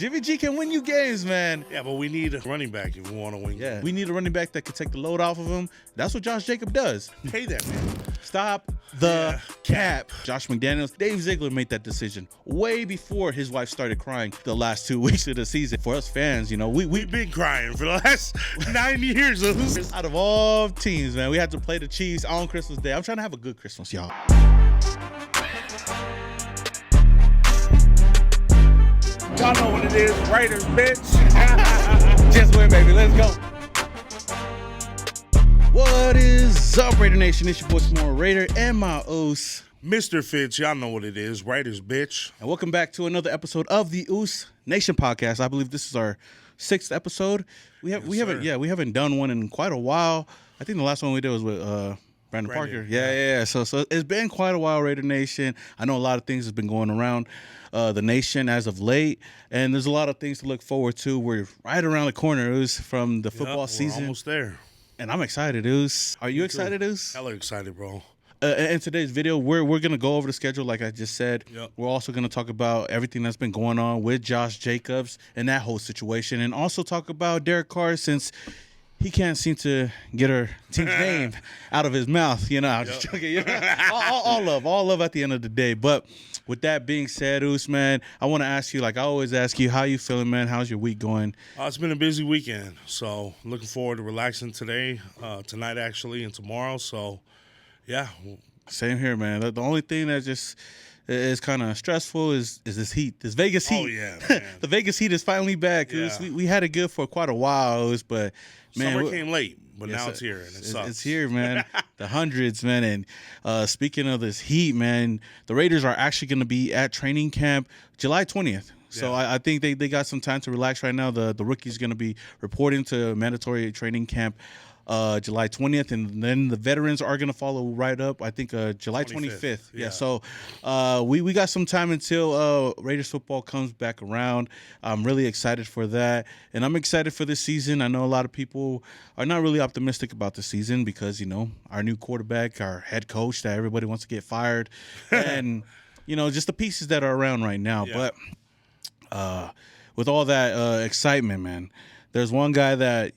Jimmy G can win you games, man. Yeah, but we need a running back if we want to win. Yeah, we need a running back that can take the load off of him. That's what Josh Jacobs does. Pay that man. Stop the cap. Josh McDaniels, Dave Ziegler made that decision way before his wife started crying the last 2 weeks of the season. For us fans, you know, we've been crying for the last 9 years. Out of all teams, man, we had to play the Chiefs on Christmas Day. I'm trying to have a good Christmas, y'all. Y'all know what it is, Raiders, bitch. Just win, baby. Let's go. What is up, Raider Nation? It's your boy, Small Raider, and my Oos. Mr. Fitz, y'all know what it is, Raiders, bitch. And welcome back to another episode of the Oos Nation podcast. I believe this is our 6th episode. We haven't done one in quite a while. I think the last one we did was with Brandon Parker. Yeah. So it's been quite a while, Raider Nation. I know a lot of things have been going around the nation as of late, and there's a lot of things to look forward to. We're right around the corner, Oos, from the football season. We're almost there. And I'm excited, Oos. Are you excited, Oos? Hella excited, bro. In today's video, we're going to go over the schedule like I just said. Yep. We're also going to talk about everything that's been going on with Josh Jacobs and that whole situation, and also talk about Derek Carr, since he can't seem to get her team's name out of his mouth. You know, I'm just joking. You know? all love at the end of the day. But with that being said, Oos, man, I want to ask you, like I always ask you, how you feeling, man? How's your week going? It's been a busy weekend, so looking forward to relaxing today, tonight actually, and tomorrow. So, yeah. Same here, man. The only thing that just is kind of stressful is this heat, this Vegas heat. Oh, yeah, man. The Vegas heat is finally back. Yeah. We had it good for quite a while, but man, summer came late, but now it's here, and it sucks. It's here, man. The hundreds, man. And speaking of this heat, man, the Raiders are actually going to be at training camp July 20th. So I think they got some time to relax right now. The rookie's going to be reporting to mandatory training camp July 20th, and then the veterans are going to follow right up, I think, July 25th. Yeah, so we got some time until Raiders football comes back around. I'm really excited for that, and I'm excited for this season. I know a lot of people are not really optimistic about the season because, you know, our new quarterback, our head coach that everybody wants to get fired, and, you know, just the pieces that are around right now. Yeah. But with all that excitement, man, there's one guy that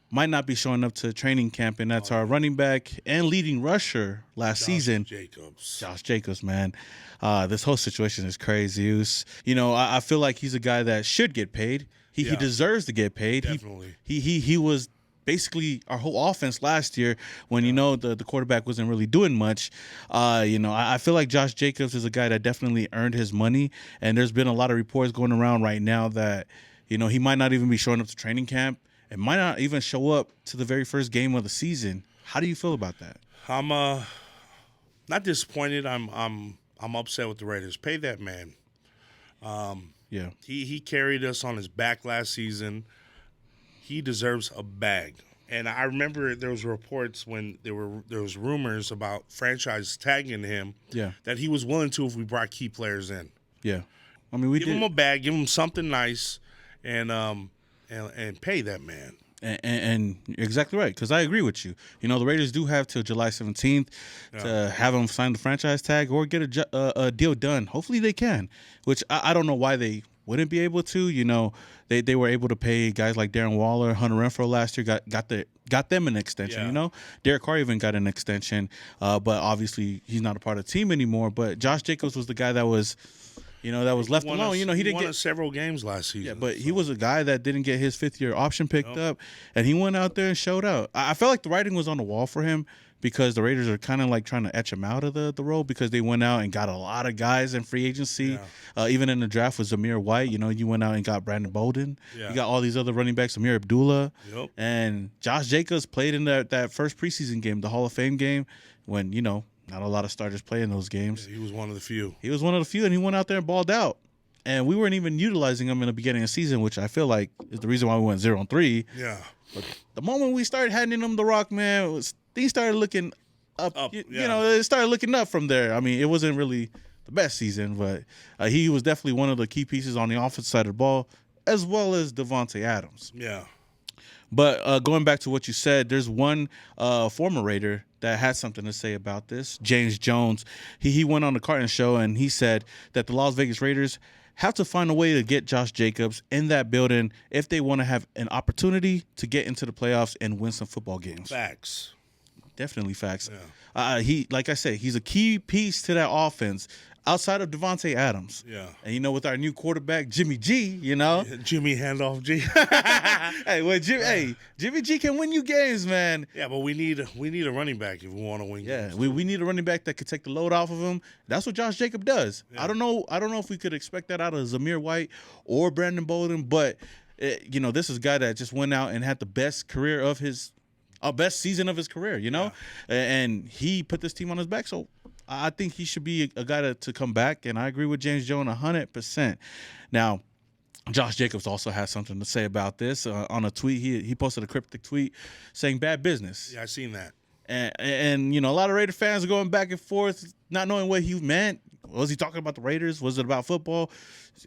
might not be showing up to training camp, and that's our running back and leading rusher last season, Josh Jacobs, man. This whole situation is crazy. You know, I feel like he's a guy that should get paid. He deserves to get paid. Definitely. He was basically our whole offense last year when, you know, the quarterback wasn't really doing much. You know, I feel like Josh Jacobs is a guy that definitely earned his money, and there's been a lot of reports going around right now that, you know, he might not even be showing up to training camp. It might not even show up to the very first game of the season. How do you feel about that? I'm not disappointed. I'm upset with the Raiders. Pay that man. Yeah. He carried us on his back last season. He deserves a bag. And I remember there was reports when there was rumors about franchise tagging him. Yeah. That he was willing to if we brought key players in. Yeah. I mean, give him a bag, give him something nice, and pay that man. And you're exactly right, because I agree with you. You know, the Raiders do have till July 17th to have him sign the franchise tag or get a deal done. Hopefully they can, which I don't know why they wouldn't be able to. You know, they were able to pay guys like Darren Waller, Hunter Renfrow last year, got them an extension. Yeah. You know, Derek Carr even got an extension, but obviously he's not a part of the team anymore. But Josh Jacobs was the guy that was, you know, that was left alone. You know, he didn't get several games last season. Yeah, but he was a guy that didn't get his 5th-year option picked up, and he went out there and showed out. I felt like the writing was on the wall for him because the Raiders are kind of like trying to etch him out of the role because they went out and got a lot of guys in free agency. Yeah. Even in the draft with Zamir White, you know, you went out and got Brandon Bolden. Yeah. You got all these other running backs, Amir Abdullah. Yep. And Josh Jacobs played in that first preseason game, the Hall of Fame game, when, you know, not a lot of starters play in those games. Yeah, he was one of the few. And he went out there and balled out. And we weren't even utilizing him in the beginning of the season, which I feel like is the reason why we went 0-3. Yeah. But the moment we started handing him the rock, man, things started looking up. You know, it started looking up from there. I mean, it wasn't really the best season, but he was definitely one of the key pieces on the offensive side of the ball, as well as Devontae Adams. Yeah. But going back to what you said, there's one former Raider that had something to say about this. James Jones, he went on the Carton show and he said that the Las Vegas Raiders have to find a way to get Josh Jacobs in that building if they want to have an opportunity to get into the playoffs and win some football games. Facts. Definitely facts. Yeah. He, like I said, he's a key piece to that offense outside of Devontae Adams. Yeah. And, with our new quarterback, Jimmy G, Jimmy handoff G. Jimmy G can win you games, man. Yeah, but we need a running back if we want to win games. Yeah, we need a running back that could take the load off of him. That's what Josh Jacobs does. Yeah. I don't know if we could expect that out of Zamir White or Brandon Bolden, but this is a guy that just went out and had the best career of his best season of his career, Yeah. and he put this team on his back. So I think he should be a guy to come back, and I agree with James Jones 100%. Now, Josh Jacobs also has something to say about this. On a tweet, he posted a cryptic tweet saying bad business. Yeah, I seen that. And a lot of Raider fans are going back and forth, not knowing what he meant. Was he talking about the Raiders? Was it about football?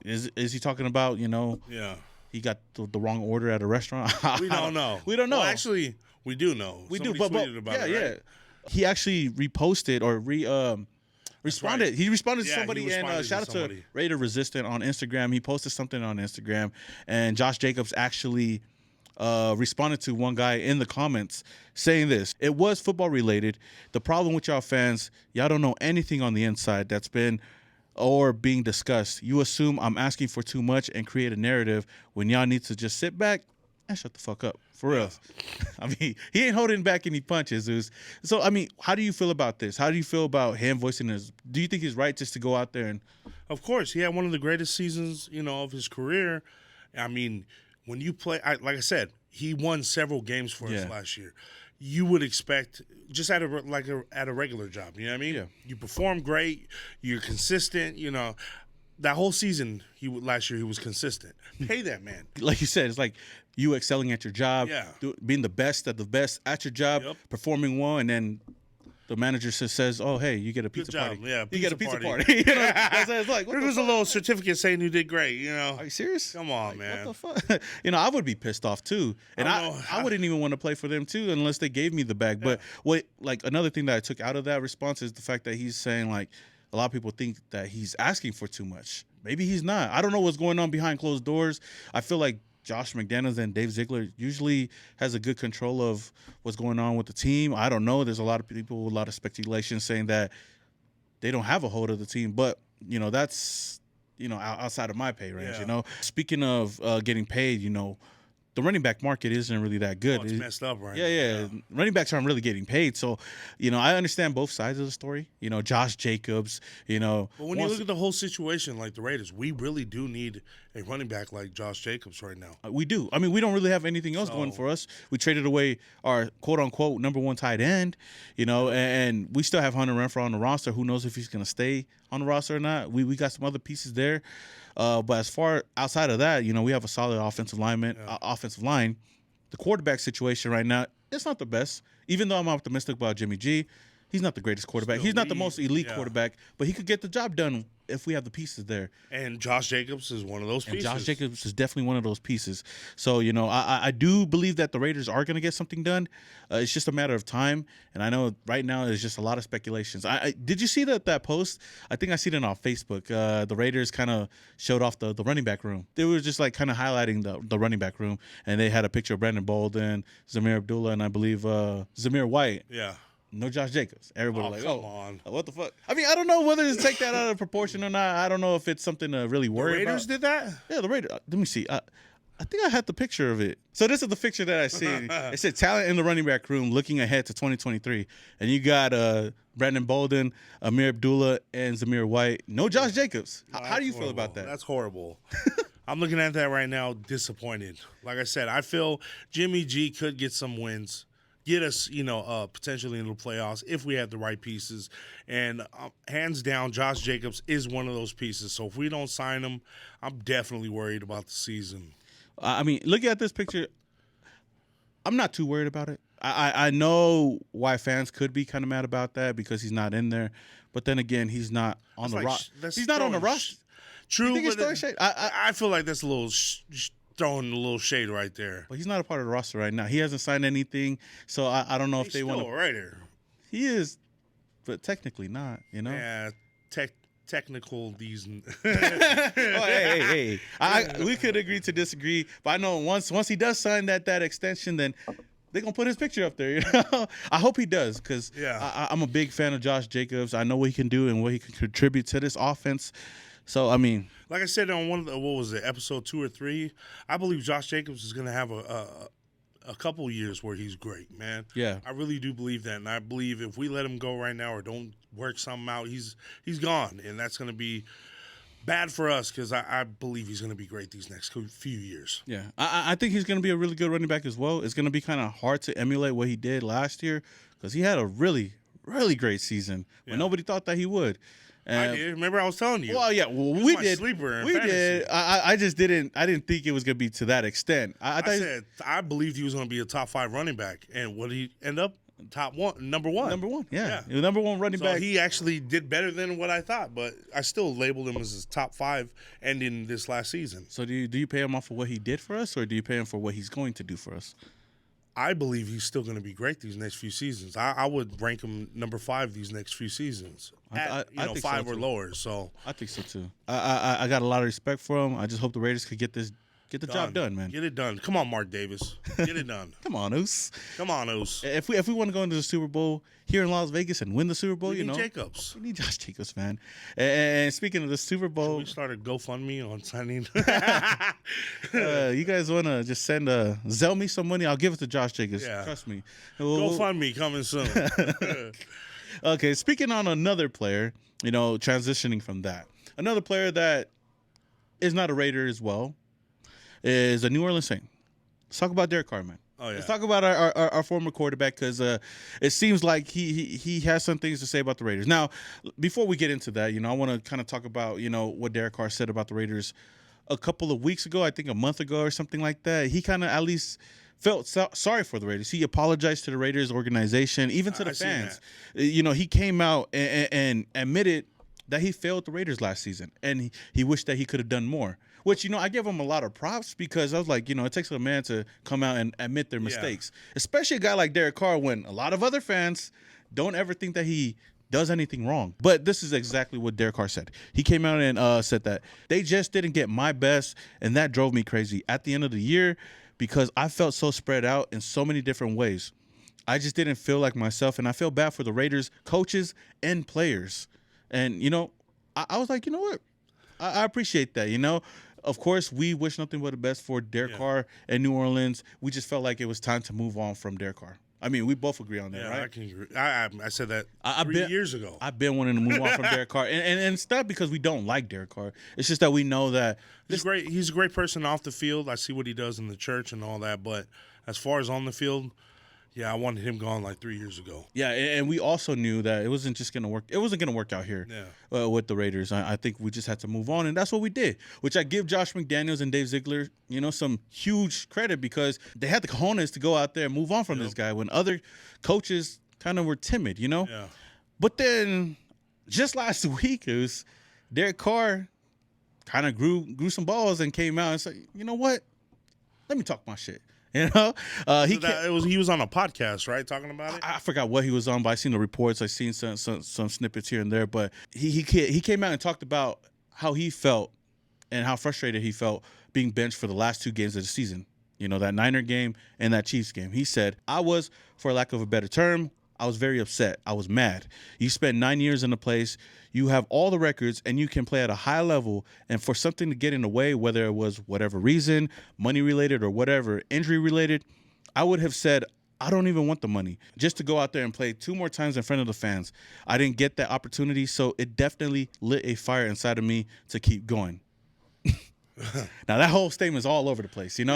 Is he talking about, Yeah. he got the wrong order at a restaurant? We don't know. We don't know. Well, actually, we do know. We Somebody do, tweeted about it, right? He actually reposted or responded. right. He responded to Yeah, somebody, he and responded shout to out to somebody. Raider Resistant on Instagram. He posted something on Instagram, and Josh Jacobs actually responded to one guy in the comments saying this: "It was football related. The problem with y'all fans, y'all don't know anything on the inside that's been or being discussed. You assume I'm asking for too much and create a narrative when y'all need to just sit back and shut the fuck up." For real. I mean, he ain't holding back any punches, Zeus. So, I mean, how do you feel about this? How do you feel about him voicing his? Do you think he's right just to go out there and? Of course, he had one of the greatest seasons, of his career. I mean, when you play, like I said, he won several games for us last year. You would expect just at a regular job. You know what I mean? Yeah. You perform great. You're consistent. That whole season last year he was consistent. Pay that man. Like you said, it's like you excelling at your job, Yeah. being the best at your job, Yep. performing well, and then the manager says, "Oh, hey, you get a pizza job. party. Yeah, you get a pizza pizza party." party." That's what it's like. What There the was a fuck? little certificate saying you did great. Are you serious? Come on, man. What the fuck? I would be pissed off too, and I don't know. I wouldn't even want to play for them too unless they gave me the bag. But another thing that I took out of that response is the fact that he's saying like a lot of people think that he's asking for too much. Maybe he's not. I don't know what's going on behind closed doors. I feel like Josh McDaniels and Dave Ziegler usually has a good control of what's going on with the team. I don't know. There's a lot of people, a lot of speculation saying that they don't have a hold of the team. But, that's, outside of my pay range, Yeah. Speaking of getting paid, the running back market isn't really that good. Oh, it's messed up right Yeah. now. Running backs aren't really getting paid. So, I understand both sides of the story. Josh Jacobs, But when you look at the whole situation, like the Raiders, we really do need a running back like Josh Jacobs right now. We do. I mean, we don't really have anything else going for us. We traded away our quote-unquote number one tight end, and we still have Hunter Renfrow on the roster. Who knows if he's going to stay on the roster or not? We got some other pieces there. But as far outside of that, we have a solid offensive line. The quarterback situation right now, it's not the best. Even though I'm optimistic about Jimmy G, he's not the greatest quarterback. He's not the most elite quarterback, but he could get the job done if we have the pieces there. And Josh Jacobs is one of those pieces. Josh Jacobs is definitely one of those pieces. So, I do believe that the Raiders are going to get something done. It's just a matter of time. And I know right now there's just a lot of speculations. Did you see that post? I think I seen it on Facebook. The Raiders kind of showed off the running back room. They were just like kind of highlighting the running back room. And they had a picture of Brandon Bolden, Zamir Abdullah, and I believe Zamir White. Yeah. No Josh Jacobs. Everybody come on. What the fuck? I mean, I don't know whether to take that out of proportion or not. I don't know if it's something to really worry Raiders about. did that? Yeah, the Raiders. Let me see. I think I had the picture of it. So this is the picture that I see. It said talent in the running back room looking ahead to 2023. And you got Brandon Bolden, Amir Abdullah, and Zamir White. No Josh Jacobs. How do you feel about that? That's horrible. I'm looking at that right now, disappointed. Like I said, I feel Jimmy G could get some wins. Get us, potentially into the playoffs if we have the right pieces. And hands down, Josh Jacobs is one of those pieces. So if we don't sign him, I'm definitely worried about the season. I mean, looking at this picture, I'm not too worried about it. I know why fans could be kind of mad about that because he's not in there. But then again, he's not on the roster. That's He's not on the roster. True, You think it's but throwing shade? I feel like that's a little throwing a little shade right there. But he's not a part of the roster right now. He hasn't signed anything, so I don't know if they want to. Right there. He is, but technically not. Yeah, technical these. Hey. We could agree to disagree, but I know once he does sign that extension, then they're going to put his picture up there. I hope he does, because I'm a big fan of Josh Jacobs. I know what he can do and what he can contribute to this offense. So, I mean, like I said on what was it, episode 2 or 3, I believe Josh Jacobs is going to have a couple years where he's great, man. Yeah. I really do believe that, and I believe if we let him go right now or don't work something out, he's gone, and that's going to be bad for us, because I believe he's going to be great these next few years. Yeah, I think he's going to be a really good running back as well. It's going to be kind of hard to emulate what he did last year, because he had a really, really great season when nobody thought that he would. I did. Remember, I was telling you. Well, yeah, we did. Sleeper in we fantasy. did. I just didn't. I didn't think it was going to be to that extent. I said I believed he was going to be a top 5 running back, and what did he end up? Number one. Yeah. He was number one running back. He actually did better than what I thought, but I still labeled him as his top 5 ending this last season. So do you pay him off for what he did for us, or do you pay him for what he's going to do for us? I believe he's still going to be great these next few seasons. I would rank him number 5 these next few seasons. I think 5 or lower. So I think so too. I got a lot of respect for him. I just hope the Raiders could get the job done, man. Get it done. Come on, Mark Davis. Get it done. Come on, Oos. If we want to go into the Super Bowl here in Las Vegas and win the Super Bowl, we need Jacobs. We need Josh Jacobs, man. And speaking of the Super Bowl, we started GoFundMe on signing. You guys want to just Zell me some money? I'll give it to Josh Jacobs. Yeah. Trust me. GoFundMe coming soon. Okay, speaking on another player, transitioning from that, another player that is not a Raider as well is a New Orleans Saint. Let's talk about Derek Carr, man. Oh, yeah. Let's talk about our former quarterback, because it seems like he has some things to say about the Raiders. Now, before we get into that, I want to kind of talk about, what Derek Carr said about the Raiders a couple of weeks ago, I think a month ago or something like that. He kind of at least felt sorry for the Raiders. He apologized to the Raiders organization, even to the fans. He came out and admitted that he failed the Raiders last season, and he wished that he could have done more. Which, I give him a lot of props, because I was like, it takes a man to come out and admit their mistakes. Especially a guy like Derek Carr, when a lot of other fans don't ever think that he does anything wrong. But this is exactly what Derek Carr said. He came out and said that they just didn't get my best, and that drove me crazy at the end of the year, because I felt so spread out in so many different ways. I just didn't feel like myself, and I feel bad for the Raiders coaches and players. And, I was like, you know what? I appreciate that, Of course, we wish nothing but the best for Derek Carr and New Orleans. We just felt like it was time to move on from Derek Carr. I mean, we both agree on that, right? I can agree. I said that 3 years ago. I've been wanting to move on from Derek Carr. And it's not because we don't like Derek Carr. It's just that we know that he's great. He's a great person off the field. I see what he does in the church and all that. But as far as on the field, I wanted him gone like 3 years ago. Yeah, and we also knew that it wasn't just going to work. It wasn't going to work out here with the Raiders. I think we just had to move on, and that's what we did, which I give Josh McDaniels and Dave Ziegler, some huge credit, because they had the cojones to go out there and move on from this guy when other coaches kind of were timid, Yeah. But then just last week, it was Derek Carr kind of grew some balls and came out and said, you know what? Let me talk my shit. He was on a podcast, right, talking about it. I forgot what he was on, but I seen the reports. I seen some snippets here and there. But he came out and talked about how he felt and how frustrated he felt being benched for the last 2 games of the season. That Niner game and that Chiefs game. He said, I was, for lack of a better term, I was very upset. I was mad. You spent 9 years in the place. You have all the records, and you can play at a high level. And for something to get in the way, whether it was whatever reason, money-related or whatever, injury-related, I would have said, I don't even want the money. Just to go out there and play 2 more times in front of the fans. I didn't get that opportunity, so it definitely lit a fire inside of me to keep going. Now, that whole statement is all over the place, And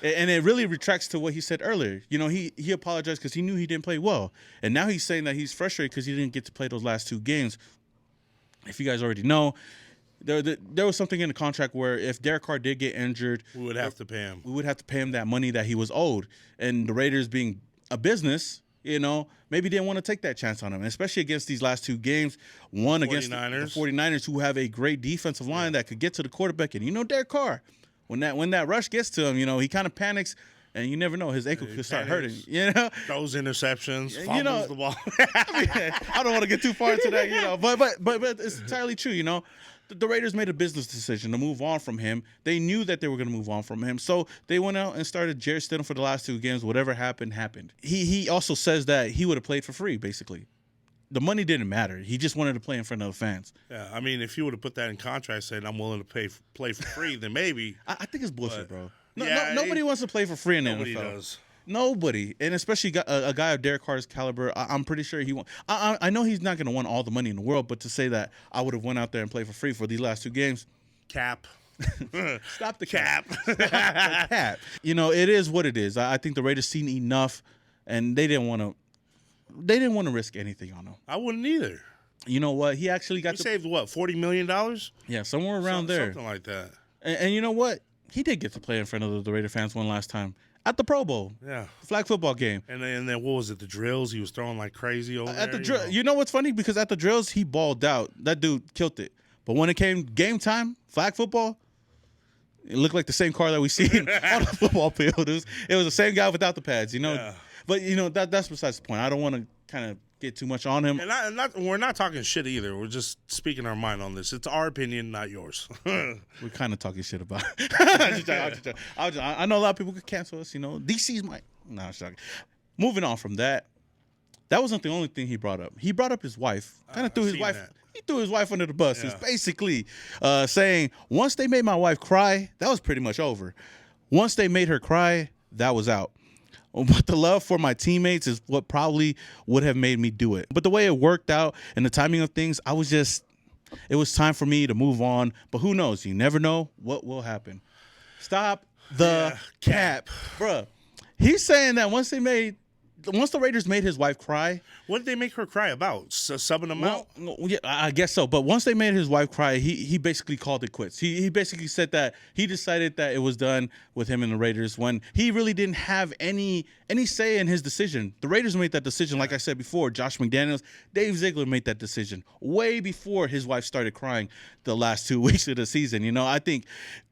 it really retracts to what he said earlier. He apologized because he knew he didn't play well. And now he's saying that he's frustrated because he didn't get to play those last 2 games. If you guys already know, there was something in the contract where if Derek Carr did get injured, we would have to pay him. We would have to pay him that money that he was owed. And the Raiders, being a business, maybe didn't want to take that chance on him, especially against these last 2 games. One against the 49ers, who have a great defensive line that could get to the quarterback. And Derek Carr, when that rush gets to him, he kind of panics And you never know, his ankle could start hurting. panics. You know, Those interceptions, fumbles You know- the ball. I mean, I don't want to get too far into that, you know, but it's entirely true, you know. The Raiders made a business decision to move on from him. They knew that they were going to move on from him, so they went out and started Jarrett Stidham for the last 2 games. Whatever happened, happened. He also says that he would have played for free, basically. The money didn't matter. He just wanted to play in front of the fans. Yeah, I mean, if you would have put that in contract, saying I'm willing to play for free, then maybe. I think it's bullshit, bro. Yeah, Nobody wants to play for free in the Nobody NFL. does. Nobody, and especially a guy of Derek Carr's caliber, I'm pretty sure he won't. I know he's not going to want all the money in the world, but to say that I would have went out there and played for free for these last 2 games, Cap. stop the Cap. Stop the cap. You know, it is what it is. I think the Raiders seen enough, and they didn't want to. They didn't want to risk anything on him. I wouldn't either. You know what? He actually got We saved what, $40 million? yeah, somewhere around there. Something like that. And you know what? He did get to play in front of the Raider fans one last time at the Pro Bowl. Yeah. Flag football game. And then what was it? The drills? He was throwing like crazy over there. At the drill, you know what's funny? Because at the drills, he balled out. That dude killed it. But when it came game time, flag football, it looked like the same car that we seen on the football field. It was the same guy without the pads, you know. Yeah. But you know that's besides the point. I don't want to kind of get too much on him. And we're not talking shit either. We're just speaking our mind on this. It's our opinion, not yours. We're kind of talking shit about it. I know a lot of people could cancel us, you know. DC's my no, I'm joking. Moving on from that, that wasn't the only thing he brought up. He brought up his wife. Kind of threw his wife. That. He threw his wife under the bus. Yeah. He's basically saying, once they made my wife cry, that was pretty much over. Once they made her cry, that was out. But the love for my teammates is what probably would have made me do it. But the way it worked out and the timing of things, it was time for me to move on. But who knows? You never know what will happen. Stop the cap. Bruh. He's saying that once the Raiders made his wife cry. What did they make her cry about? Subbing him out? Yeah, I guess so. But once they made his wife cry, he basically called it quits. He basically said that he decided that it was done with him and the Raiders when he really didn't have any say in his decision. The Raiders made that decision, like I said before. Josh McDaniels, Dave Ziegler made that decision way before his wife started crying the last 2 weeks of the season. You know, I think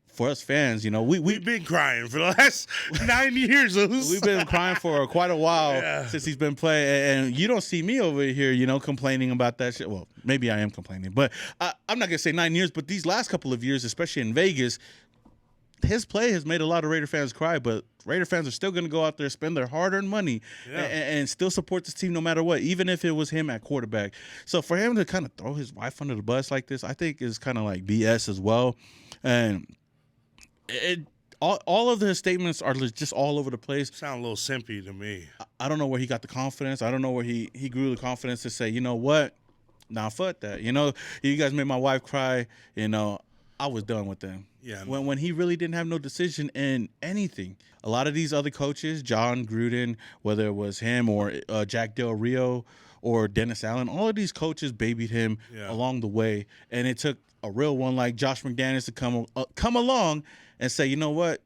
for us fans, you know, we've been crying for the last 9 years. We've been crying for quite a while since he's been playing, and you don't see me over here, you know, complaining about that shit. Well, maybe I am complaining, but I'm not gonna say 9 years. But these last couple of years, especially in Vegas, his play has made a lot of Raider fans cry. But Raider fans are still gonna go out there, spend their hard-earned money, and still support this team no matter what, even if it was him at quarterback. So for him to kind of throw his wife under the bus like this, I think is kind of like BS as well, and. All of his statements are just all over the place. Sound a little simpy to me. I don't know where he got the confidence. I don't know where he grew the confidence to say, you know what? Nah, fuck that. You know, you guys made my wife cry. You know, I was done with them. Yeah. When he really didn't have no decision in anything. A lot of these other coaches, John Gruden, whether it was him or Jack Del Rio or Dennis Allen, all of these coaches babied him along the way. And it took a real one like Josh McDaniels to come along and say, you know what?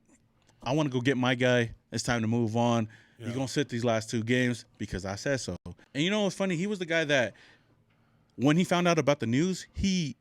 I want to go get my guy. It's time to move on. Yeah. You're going to sit these last 2 games because I said so. And you know what's funny? He was the guy that when he found out about the news, he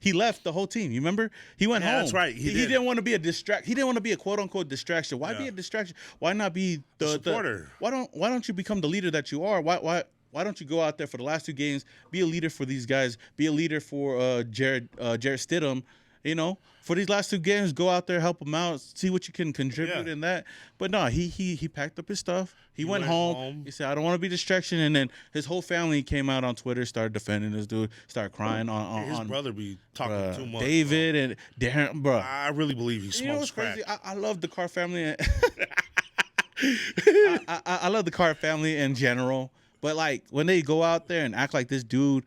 left the whole team. You remember? He went home. That's right. He didn't want to be a distract. He didn't want to be a quote unquote distraction. Why be a distraction? Why not be the supporter? Why don't you become the leader that you are? Why don't you go out there for the last 2 games, be a leader for these guys, be a leader for Jarrett Stidham, you know? For these last 2 games, go out there, help him out, see what you can contribute in that. But no, he packed up his stuff. He went home. He said, I don't want to be a distraction. And then his whole family came out on Twitter, started defending this dude, started crying on his brother be talking too much. David and Darren, bro. I really believe he smokes you know what's crack. crazy? I love the Carr family. I love the Carr family in general. But, like, when they go out there and act like this dude.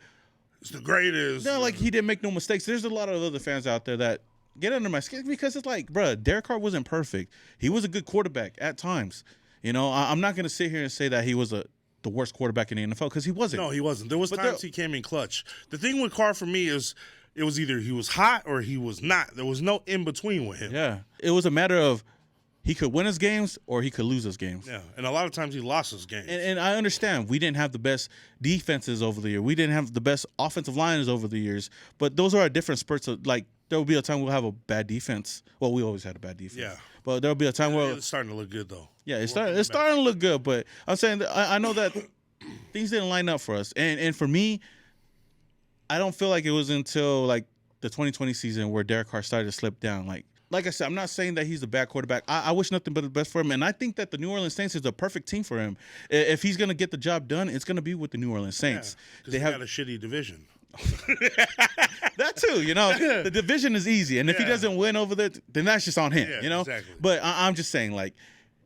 It's the greatest. No, like, he didn't make no mistakes. There's a lot of other fans out there that get under my skin because it's like, bro, Derek Carr wasn't perfect. He was a good quarterback at times. You know, I'm not going to sit here and say that he was the worst quarterback in the NFL because he wasn't. No, he wasn't. There was times he came in clutch. The thing with Carr for me is it was either he was hot or he was not. There was no in between with him. Yeah. It was a matter of he could win his games or he could lose his games. Yeah, and a lot of times he lost his games. And I understand we didn't have the best defenses over the year. We didn't have the best offensive lines over the years. But those are different spurts of, like, there will be a time we'll have a bad defense. Well, we always had a bad defense. Yeah. But there will be a time where It's starting to look good, though. yeah, it's starting to look good. But I'm saying that I know that things didn't line up for us, and for me, I don't feel like it was until like the 2020 season where Derek Carr started to slip down. Like I said, I'm not saying that he's a bad quarterback. I wish nothing but the best for him, and I think that the New Orleans Saints is a perfect team for him. If he's gonna get the job done, it's gonna be with the New Orleans Saints. Because they got a shitty division. That too, the division is easy, and if he doesn't win over there, then that's just on him, Exactly. But I'm just saying, like,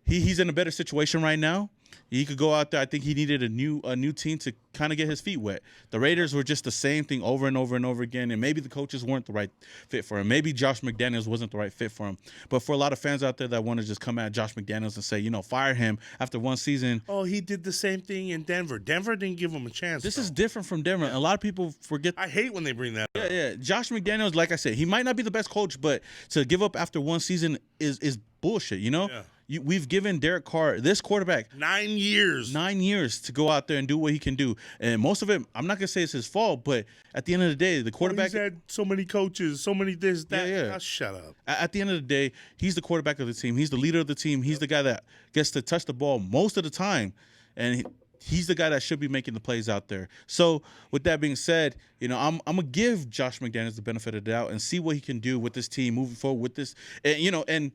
he's in a better situation right now. He could go out there. I think he needed a new team to kind of get his feet wet. The Raiders were just the same thing over and over and over again, and maybe the coaches weren't the right fit for him. Maybe Josh McDaniels wasn't the right fit for him. But for a lot of fans out there that want to just come at Josh McDaniels and say, fire him after one season. Oh, he did the same thing in Denver. Denver didn't give him a chance. This is different from Denver. A lot of people forget. I hate when they bring that up. Yeah. Josh McDaniels, like I said, he might not be the best coach, but to give up after one season is bullshit, Yeah. We've given Derek Carr, this quarterback, 9 years. 9 years to go out there and do what he can do. And most of it, I'm not going to say it's his fault, but at the end of the day, the quarterback. He's had so many coaches, so many this, that. Yeah. Oh, shut up. At the end of the day, he's the quarterback of the team. He's the leader of the team. He's the guy that gets to touch the ball most of the time. And he's the guy that should be making the plays out there. So with that being said, I'm going to give Josh McDaniels the benefit of the doubt and see what he can do with this team moving forward with this. And, and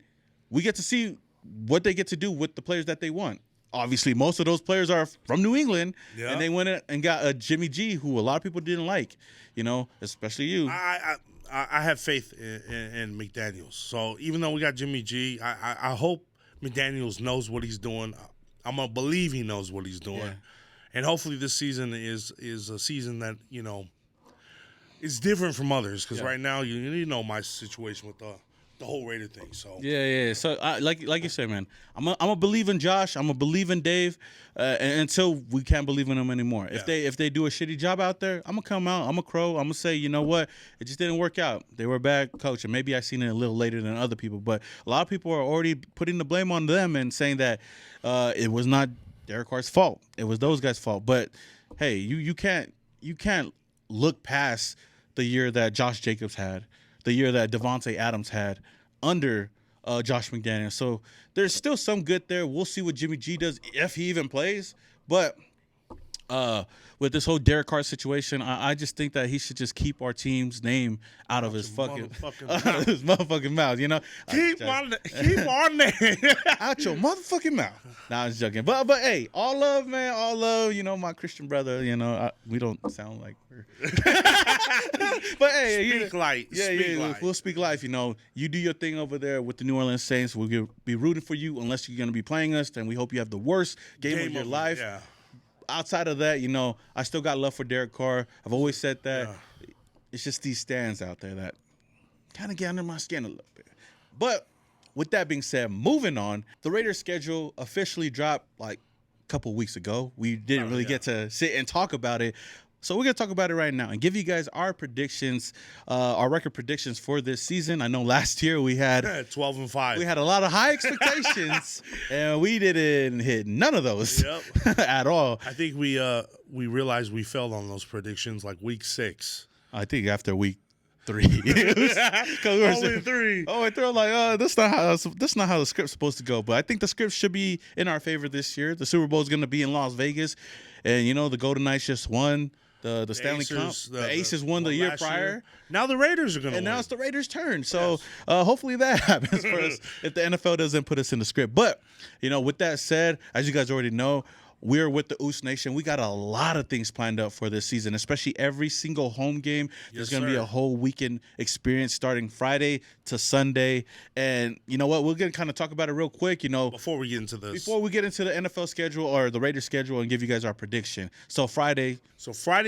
we get to see what they get to do with the players that they want. Obviously, most of those players are from New England, and they went and got a Jimmy G, who a lot of people didn't like, especially you. I have faith in McDaniels. So even though we got Jimmy G, I hope McDaniels knows what he's doing. I'm going to believe he knows what he's doing. Yeah. And hopefully this season is a season that, is different from others. Because right now, you know my situation with the whole Raider thing. So Yeah. So like you said, man, I'm a believe in Josh. I'm a believe in Dave, until we can't believe in them anymore. Yeah. If they do a shitty job out there, I'm gonna come out. I'm gonna crow. I'm gonna say, you know what, it just didn't work out. They were a bad coach, and maybe I seen it a little later than other people. But a lot of people are already putting the blame on them and saying that it was not Derek Carr's fault. It was those guys' fault. But hey, you can't look past the year that Josh Jacobs had, the year that Devontae Adams had under Josh McDaniels. So there's still some good there. We'll see what Jimmy G does if he even plays. But with this whole Derek Carr situation, I just think that he should just keep our team's name out of his motherfucking mouth. Keep on there. Out your motherfucking mouth. Nah, I was joking. But hey, all love, man. All love. My Christian brother. We don't sound like we're. But hey, speak light. Life. We'll speak life. You do your thing over there with the New Orleans Saints. We'll be rooting for you unless you're gonna be playing us. Then we hope you have the worst game of your life. Yeah. Outside of that, I still got love for Derek Carr. I've always said that. Yeah. It's just these stands out there that kind of get under my skin a little bit. But with that being said, moving on, the Raiders' schedule officially dropped like a couple weeks ago. We didn't really get to sit and talk about it. So we're going to talk about it right now and give you guys our predictions, our record predictions for this season. I know last year we had 12-5. We had a lot of high expectations, and we didn't hit none of those at all. I think we realized we failed on those predictions like week 6. I think after week 3. Only 3. Oh, they're like, that's not how the script's supposed to go. But I think the script should be in our favor this year. The Super Bowl is going to be in Las Vegas, and the Golden Knights just won the Stanley Cup. The Aces won the year prior. Now the Raiders are going to win. And now it's the Raiders' turn. So hopefully that happens for us if the NFL doesn't put us in the script. But, with that said, as you guys already know, we're with the Oos Nation. We got a lot of things planned up for this season, especially every single home game. There's going to be a whole weekend experience starting Friday to Sunday. And you know what? We're going to kind of talk about it real quick, Before we get into this. Before we get into the NFL schedule or the Raiders schedule and give you guys our prediction. So Friday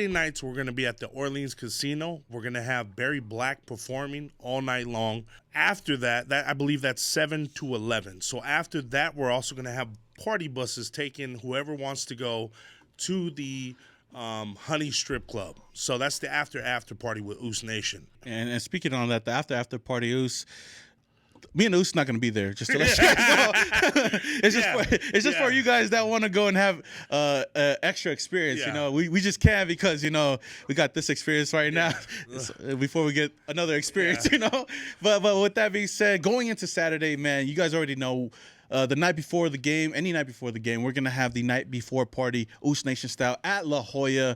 nights, we're going to be at the Orleans Casino. We're going to have Barry Black performing all night long. After that I believe that's 7 to 11. So after that, we're also going to have party buses taking whoever wants to go to the Honey Strip Club. So that's the after party with Oos Nation. And speaking on that, the after party Oos, me and Oos not going to be there. Just to let you guys know, it's just for you guys that want to go and have extra experience. You know, we just can't because we got this experience right now before we get another experience. You know, but with that being said, going into Saturday, man, you guys already know. The night before the game, any night before the game, we're going to have the night before party, Oos Nation style, at La Jolla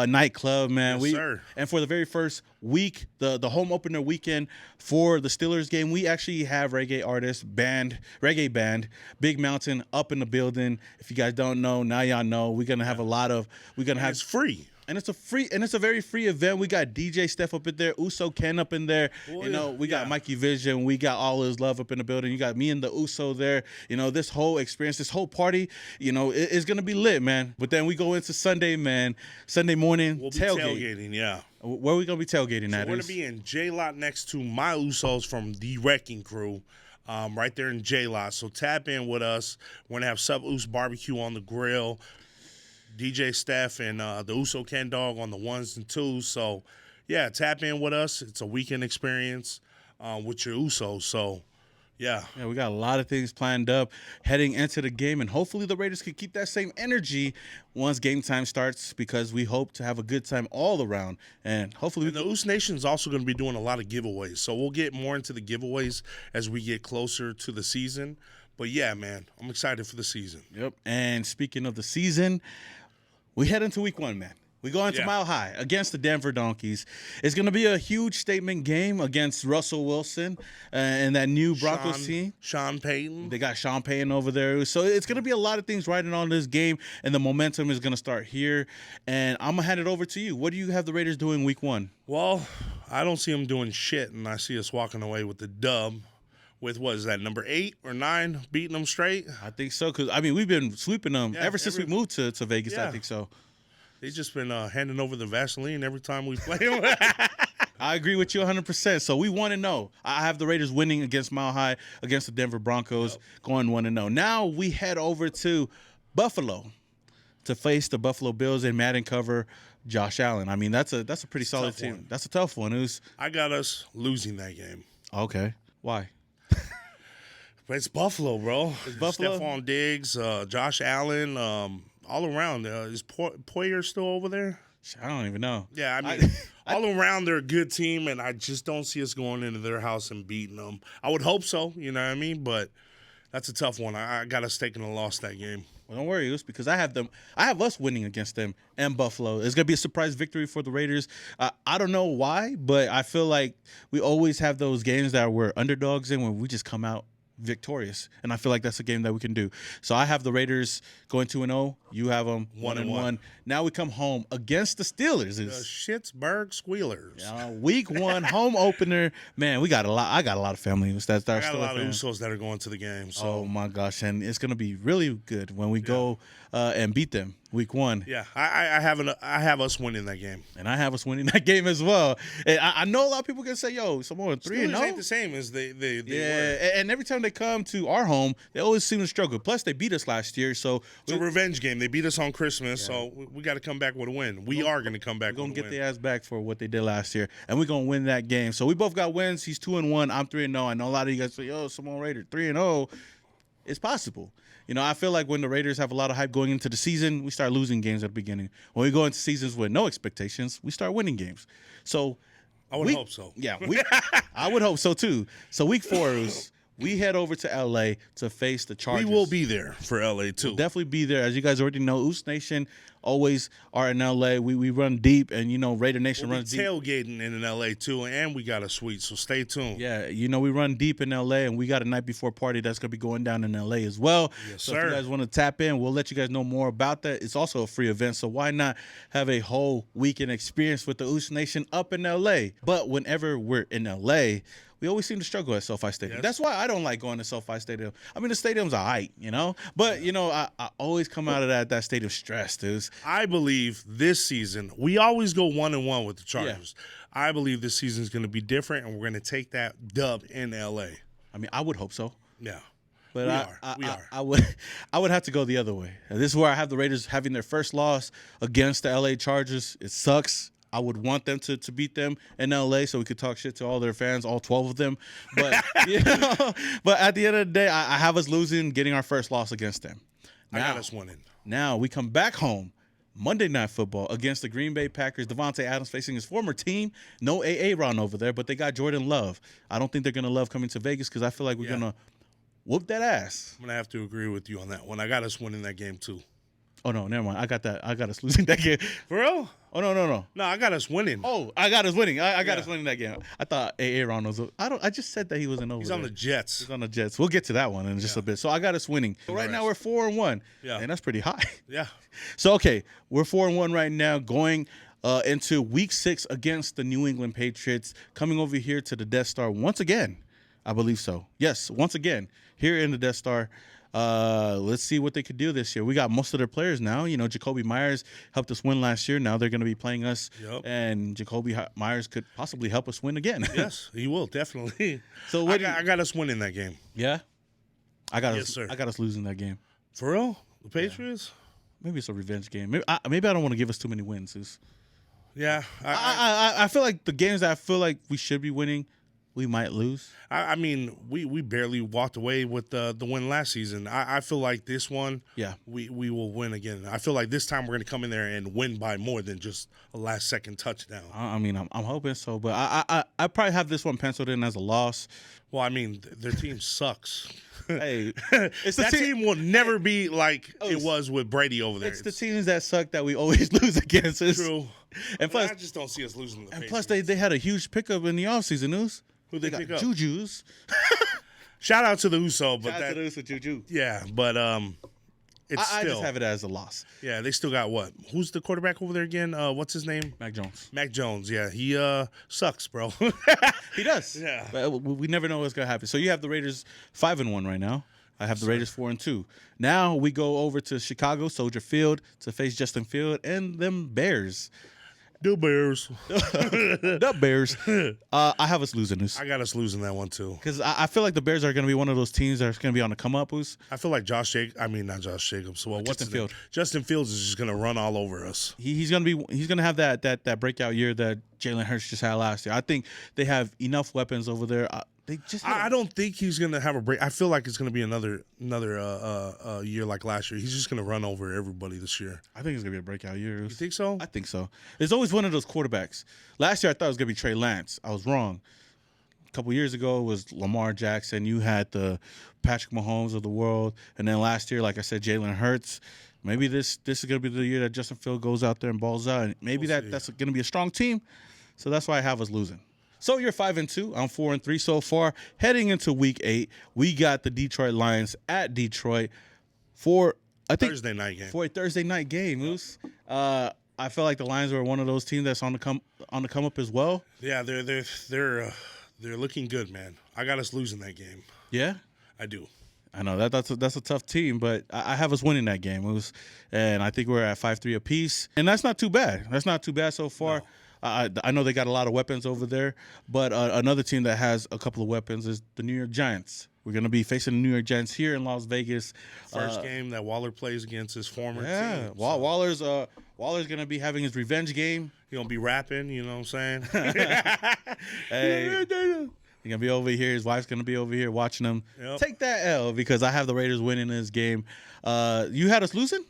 nightclub, man. Yes, sir. And for the very first week, the home opener weekend for the Steelers game, we actually have reggae band, Big Mountain up in the building. If you guys don't know, now y'all know. We're going to have It's free. And it's a very free event. We got DJ Steph up in there, Uso Ken up in there. We got Mikey Vision, we got All His Love up in the building. You got me and the Uso there. This whole experience, this whole party, it's gonna be lit, man. But then we go into Sunday, man. Sunday morning, we'll be tailgating, yeah. Where are we gonna be tailgating at? We're gonna be in J Lot next to my Usos from the Wrecking Crew. Right there in J Lot. So tap in with us. We're gonna have Sub Oos barbecue on the grill. DJ Steph and the Uso Ken Dog on the 1s and 2s. So, yeah, tap in with us. It's a weekend experience with your Usos. So, yeah. Yeah, we got a lot of things planned up heading into the game, and hopefully the Raiders can keep that same energy once game time starts because we hope to have a good time all around. And hopefully the Oos Nation is also going to be doing a lot of giveaways. So we'll get more into the giveaways as we get closer to the season. But, yeah, man, I'm excited for the season. Yep. And speaking of the season, we head into week 1, man. We go into Mile High against the Denver Donkeys. It's going to be a huge statement game against Russell Wilson and that new Broncos team. Sean Payton. They got Sean Payton over there. So it's going to be a lot of things riding on this game, and the momentum is going to start here. And I'm going to hand it over to you. What do you have the Raiders doing week 1? Well, I don't see them doing shit, and I see us walking away with the dub. With, what is that, number 8 or 9, beating them straight? I think so, because, we've been sweeping them ever since we moved to Vegas, I think so. They've just been handing over the Vaseline every time we play them. I agree with you 100%. So we 1-0. I have the Raiders winning against Mile High, against the Denver Broncos, going 1-0. Now we head over to Buffalo to face the Buffalo Bills in Madden cover Josh Allen. That's a pretty solid team. That's a tough one. I got us losing that game. Okay. Why? But it's Buffalo, bro. It's Buffalo. Stephon Diggs, Josh Allen, all around. Is Poyer still over there? I don't even know. Yeah, all around they're a good team, and I just don't see us going into their house and beating them. I would hope so, you know what I mean? But that's a tough one. I got us taking a loss that game. Well, don't worry, it's because I have us winning against them and Buffalo. It's gonna be a surprise victory for the Raiders. I don't know why, but I feel like we always have those games that we're underdogs in when we just come out victorious, and I feel like that's a game that we can do. So I have the Raiders going 2-0. You have them 1-1. Now we come home against the Steelers. The Schittsburg Squealers. Week 1 home opener. Man, we got a lot. I got a lot of family that are still I got a lot of Usos that are going to the game. So. Oh my gosh, and it's gonna be really good when we go and beat them week 1. Yeah, I have us winning that game, and I have us winning that game as well. And I know a lot of people can say, "Yo, Samoa 3-0 ain't the same as they were." And every time they come to our home, they always seem to struggle. Plus, they beat us last year, so it's a revenge game. They beat us on Christmas, so we got to come back with a win. We are going to come back. We're going to get their ass back for what they did last year, and we're going to win that game. So we both got wins. He's 2-1. I'm 3-0. I know a lot of you guys say, "Yo, Samoa Raider 3-0." It's possible. I feel like when the Raiders have a lot of hype going into the season, we start losing games at the beginning. When we go into seasons with no expectations, we start winning games. So I would hope so. Yeah, I would hope so too. So week 4 we head over to L.A. to face the Chargers. We will be there for L.A. too. We'll definitely be there. As you guys already know, Oos Nation always are in L.A. We run deep, and, Raider Nation runs deep. Tailgating in L.A. too, and we got a suite, so stay tuned. Yeah, we run deep in L.A., and we got a night before party that's going to be going down in L.A. as well. Yes, so sir. if you guys want to tap in, we'll let you guys know more about that. It's also a free event, so why not have a whole weekend experience with the Oos Nation up in L.A.? But whenever we're in L.A., we always seem to struggle at SoFi Stadium. Yes. That's why I don't like going to SoFi Stadium. the stadium's all right, But, I always come out of that stadium stressed, dude. I believe this season, we always go 1-1 with the Chargers. Yeah. I believe this season is going to be different, and we're going to take that dub in L.A. I would hope so. Yeah. But we are. I would have to go the other way. This is where I have the Raiders having their first loss against the LA Chargers. It sucks. I would want them to beat them in LA so we could talk shit to all their fans, all 12 of them. But but at the end of the day, I have us losing, getting our first loss against them. I got us winning. Now we come back home. Monday Night Football against the Green Bay Packers. Devontae Adams facing his former team. No Ron over there, but they got Jordan Love. I don't think they're going to love coming to Vegas because I feel like we're going to whoop that ass. I'm going to have to agree with you on that one. I got us winning that game, too. Oh, no, never mind. I got us losing that game. For real? Oh, no. No, I got us winning. Oh, I got us winning. I got us winning that game. I thought Ron was. I just said that he wasn't over. He's on the Jets. He's on the Jets. We'll get to that one in just a bit. So I got us winning. So right now we're 4-1. Yeah. And that's pretty high. Yeah. So, okay, we're 4-1 right now going into week 6 against the New England Patriots, coming over here to the Death Star once again. I believe so. Yes, once again, here in the Death Star. Let's see what they could do this year. We got most of their players now. You know, Jacoby Myers helped us win last year. Now they're going to be playing us, and Jacoby Myers could possibly help us win again. Yes, he will, definitely. So I got us winning that game. Yeah? I got Yes, sir. I got us losing that game. For real? The Patriots? Yeah. Maybe it's a revenge game. Maybe I don't want to give us too many wins. Yeah. I feel like the games that I feel like we should be winning, we might lose. I mean, we barely walked away with the win last season. I feel like this one, we will win again. I feel like this time we're going to come in there and win by more than just a last-second touchdown. I mean, I'm hoping so, but I probably have this one penciled in as a loss. Well, I mean, their team sucks. Hey, that team will never be like it was with Brady over there. It's the teams that suck that we always lose against. True. And plus, I just don't see us losing. And plus, they had a huge pickup in the offseason, news. Who they pick up? Juju's. Shout out to the Uso, but Shout out to the Uso, Juju. Yeah, but it's I still. just have it as a loss. Yeah, they still got what? Who's the quarterback over there again? What's his name? Mac Jones. Mac Jones. Yeah, he sucks, bro. He does. Yeah. But we never know what's gonna happen. So you have the Raiders 5-1 right now. I have the Raiders 4-2. Now we go over to Chicago, Soldier Field, to face Justin Field and them Bears. The Bears. The Bears. I have us losing this. I got us losing that one, too. Because I feel like the Bears are going to be one of those teams that are going to be on the come-up. I feel like not Josh Jacobs. Well, Justin Fields. Justin Fields is just going to run all over us. He's going to have that breakout year that Jalen Hurts just had last year. I think they have enough weapons over there. I don't think he's going to have a break. I feel like it's going to be another year like last year. He's just going to run over everybody this year. I think it's going to be a breakout year. You think so? I think so. There's always one of those quarterbacks. Last year I thought it was going to be Trey Lance. I was wrong. A couple years ago it was Lamar Jackson. You had the Patrick Mahomes of the world. And then last year, like I said, Jalen Hurts. Maybe this is going to be the year that Justin Fields goes out there and balls out. And maybe that's going to be a strong team. So that's why I have us losing. So you're 5-2. I'm 4-3 so far. Heading into week 8, we got the Detroit Lions at Detroit for Thursday night game. For a Thursday night game, Moose. I feel like the Lions are one of those teams that's on the come up as well. Yeah, they're looking good, man. I got us losing that game. Yeah, I do. I know that's a tough team, but I have us winning that game. And I think we're at 5-3 apiece, and that's not too bad. That's not too bad so far. No. I know they got a lot of weapons over there, but another team that has a couple of weapons is the New York Giants. We're going to be facing the New York Giants here in Las Vegas. First game that Waller plays against his former team. So. Waller's going to be having his revenge game. He's going to be rapping, you know what I'm saying? Hey, he's going to be over here. His wife's going to be over here watching him. Yep. Take that L because I have the Raiders winning this game. You had us losing?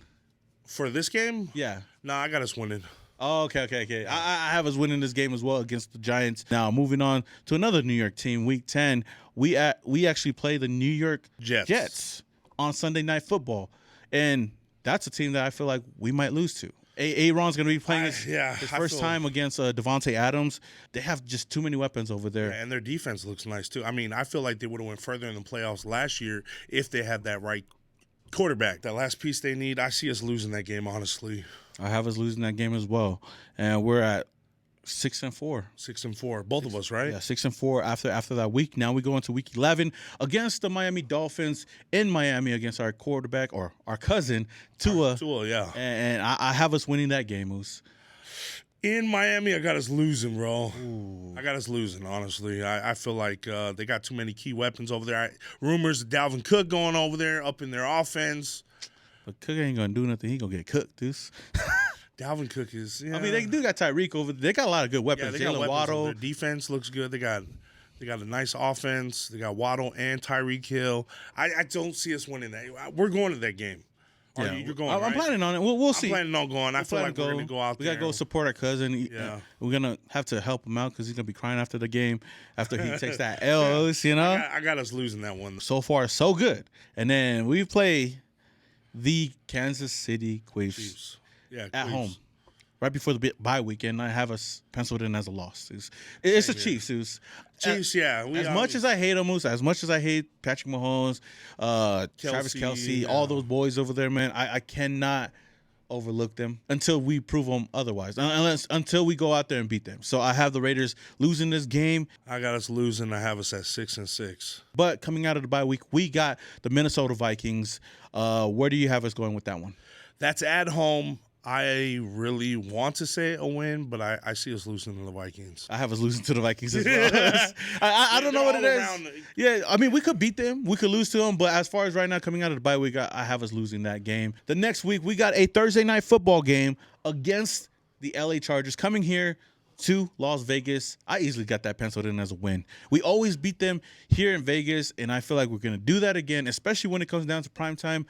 For this game? Yeah. No, I got us winning. Oh, okay. I have us winning this game as well against the Giants. Now, moving on to another New York team, Week 10. We actually play the New York Jets on Sunday Night Football. And that's a team that I feel like we might lose to. Aaron's going to be playing his first time against Devontae Adams. They have just too many weapons over there. Yeah, and their defense looks nice, too. I mean, I feel like they would have went further in the playoffs last year if they had that right quarterback. That last piece they need, I see us losing that game, honestly. I have us losing that game as well. And we're at 6-4. 6-4. Both of us, right? Yeah, 6-4 after that week. Now we go into week 11 against the Miami Dolphins in Miami against our quarterback or our cousin, Tua. Tua, yeah. And I have us winning that game, Moose. In Miami, I got us losing, bro. Ooh. I got us losing, honestly. I feel like they got too many key weapons over there. Rumors of Dalvin Cook going over there, up in their offense. But Cook ain't going to do nothing. He going to get cooked, dude. Dalvin Cook is. Yeah. I mean, they do got Tyreek over. They got a lot of good weapons. Yeah, they got Jalen weapons. Waddle. Their defense looks good. They got a nice offense. They got Waddle and Tyreek Hill. I don't see us winning that. We're going to that game. Yeah, You're going. I'm right? planning on it. We'll see. I'm planning on going. I feel like we're gonna go out We there. gotta go support our cousin. Yeah. We're gonna have to help him out because he's gonna be crying after the game after he takes that L's. You know. I got us losing that one. So far, so good. And then we play the Kansas City Chiefs at home. Right before the bye weekend, I have us penciled in as a loss. It's the Chiefs. Chiefs, yeah. As much as I hate them, as much as I hate Patrick Mahomes, Travis Kelce, all those boys over there, man, I cannot overlook them until we prove them otherwise. Until we go out there and beat them. So I have the Raiders losing this game. I got us losing. I have us at 6-6. But coming out of the bye week, we got the Minnesota Vikings. Where do you have us going with that one? That's at home. I really want to say a win, but I see us losing to the Vikings. I have us losing to the Vikings as well. I don't know what it is. Yeah, I mean, we could beat them. We could lose to them. But as far as right now, coming out of the bye week, I have us losing that game. The next week, we got a Thursday night football game against the LA Chargers coming here to Las Vegas. I easily got that penciled in as a win. We always beat them here in Vegas, and I feel like we're going to do that again, especially when it comes down to primetime.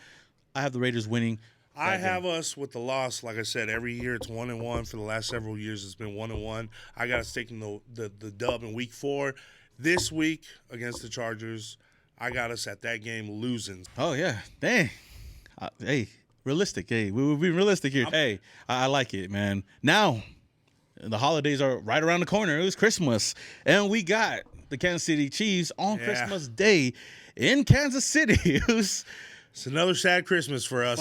I have the Raiders winning. I have us with the loss. Like I said, every year it's 1-1. For the last several years, it's been 1-1. I got us taking the dub in week 4. This week against the Chargers, I got us at that game losing. Oh, yeah. Dang. Hey, realistic. Hey, we will be realistic here. Hey, I like it, man. Now, the holidays are right around the corner. It was Christmas, and we got the Kansas City Chiefs on Christmas Day in Kansas City. It's another sad Christmas for us.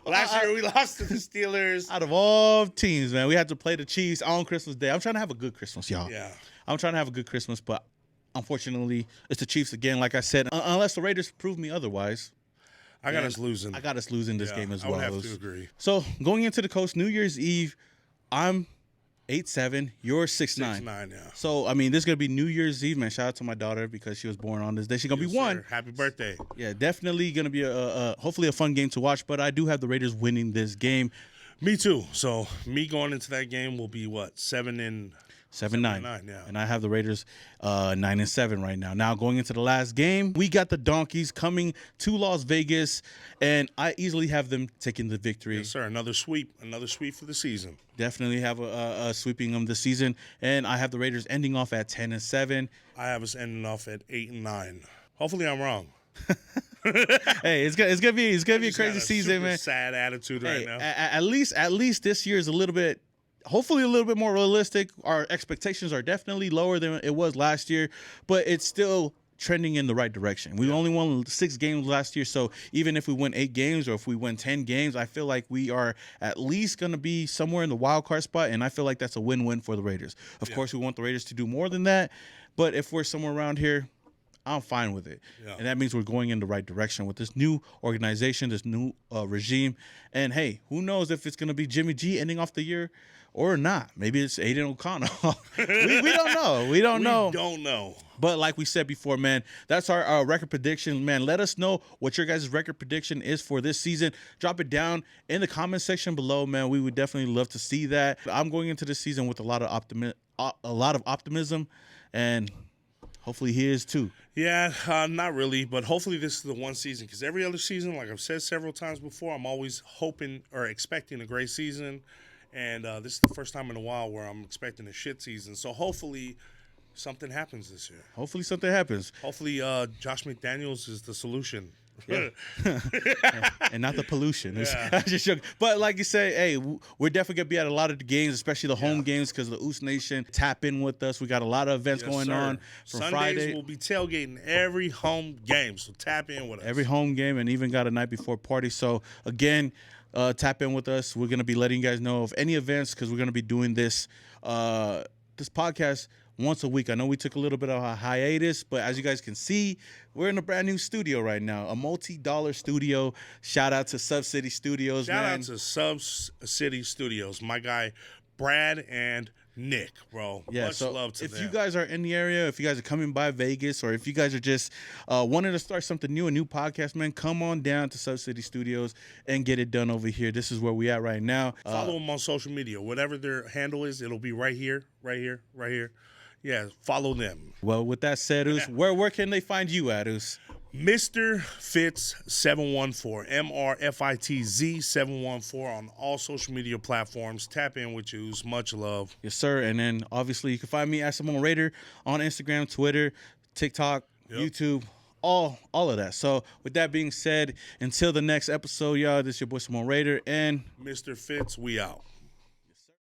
Last year we lost to the Steelers. Out of all teams, man, we had to play the Chiefs on Christmas Day. I'm trying to have a good Christmas, y'all. Yeah. I'm trying to have a good Christmas, but unfortunately, it's the Chiefs again. Like I said, unless the Raiders prove me otherwise. I got us losing. I got us losing this game as well. I would have to agree. So going into the coast, New Year's Eve, I'm 8-7. You're 6-9. 6-9, yeah. So, I mean, this is going to be New Year's Eve, man. Shout out to my daughter because she was born on this day. She's going to be 1. Happy birthday. Yeah, definitely going to be hopefully a fun game to watch, but I do have the Raiders winning this game. Me too. So, me going into that game will be what? 7-9. 7-9. Yeah. And I have the Raiders 9-7 right now. Now, going into the last game, we got the Donkeys coming to Las Vegas, and I easily have them taking the victory. Yes, sir. Another sweep for the season. Definitely have a sweeping them this season, and I have the Raiders ending off at 10-7. I have us ending off at 8-9. Hopefully, I'm wrong. Hey, it's gonna be a crazy season, man. Sad attitude right now. At least this year is a little bit. Hopefully a little bit more realistic. Our expectations are definitely lower than it was last year, but it's still trending in the right direction. We only won 6 games last year, so even if we win 8 games or if we win 10 games, I feel like we are at least going to be somewhere in the wild card spot, and I feel like that's a win-win for the Raiders. Of course, we want the Raiders to do more than that, but if we're somewhere around here, I'm fine with it. Yeah. And that means we're going in the right direction with this new organization, this new regime. And, hey, who knows if it's going to be Jimmy G ending off the year or not. Maybe it's Aiden O'Connell. we don't know. We don't know. But like we said before, man, that's our record prediction. Man, let us know what your guys' record prediction is for this season. Drop it down in the comment section below, man. We would definitely love to see that. I'm going into this season with a lot of optimism, and hopefully he is too. Yeah, not really, but hopefully this is the one season, because every other season, like I've said several times before, I'm always hoping or expecting a great season. And this is the first time in a while where I'm expecting a shit season. So hopefully something happens this year. Hopefully something happens. Hopefully Josh McDaniels is the solution. Yeah. And not the pollution. Yeah. Just joking. But like you say, hey, we're definitely going to be at a lot of the games, especially the home games, because the Oos Nation tap in with us. We got a lot of events going on for Sundays Friday. We'll be tailgating every home game, so tap in with us. Every home game, and even got a night before party. So, again, tap in with us. We're going to be letting you guys know of any events, because we're going to be doing this podcast once a week. I know we took a little bit of a hiatus, but as you guys can see, we're in a brand new studio right now, a multi-dollar studio. Shout out to Sub City Studios, Shout out to Sub City Studios, my guy Brad and Nick, bro. Yeah, Much so love to if them. you guys are in the area, if you guys are coming by Vegas, or if you guys are just wanting to start something new, a new podcast, man, come on down to Sub City Studios and get it done over here. This is where we at right now. Follow them on social media. Whatever their handle is, it'll be right here, right here, right here. Yeah, follow them. Well, with that said, Us, where can they find you at, Us? Mr. Fitz 714, MRFITZ 714 on all social media platforms. Tap in with you. Much love. Yes, sir. And then obviously you can find me at Simone Raider on Instagram, Twitter, TikTok, YouTube, all of that. So with that being said, until the next episode, y'all, this is your boy Simone Raider and Mr. Fitz, we out.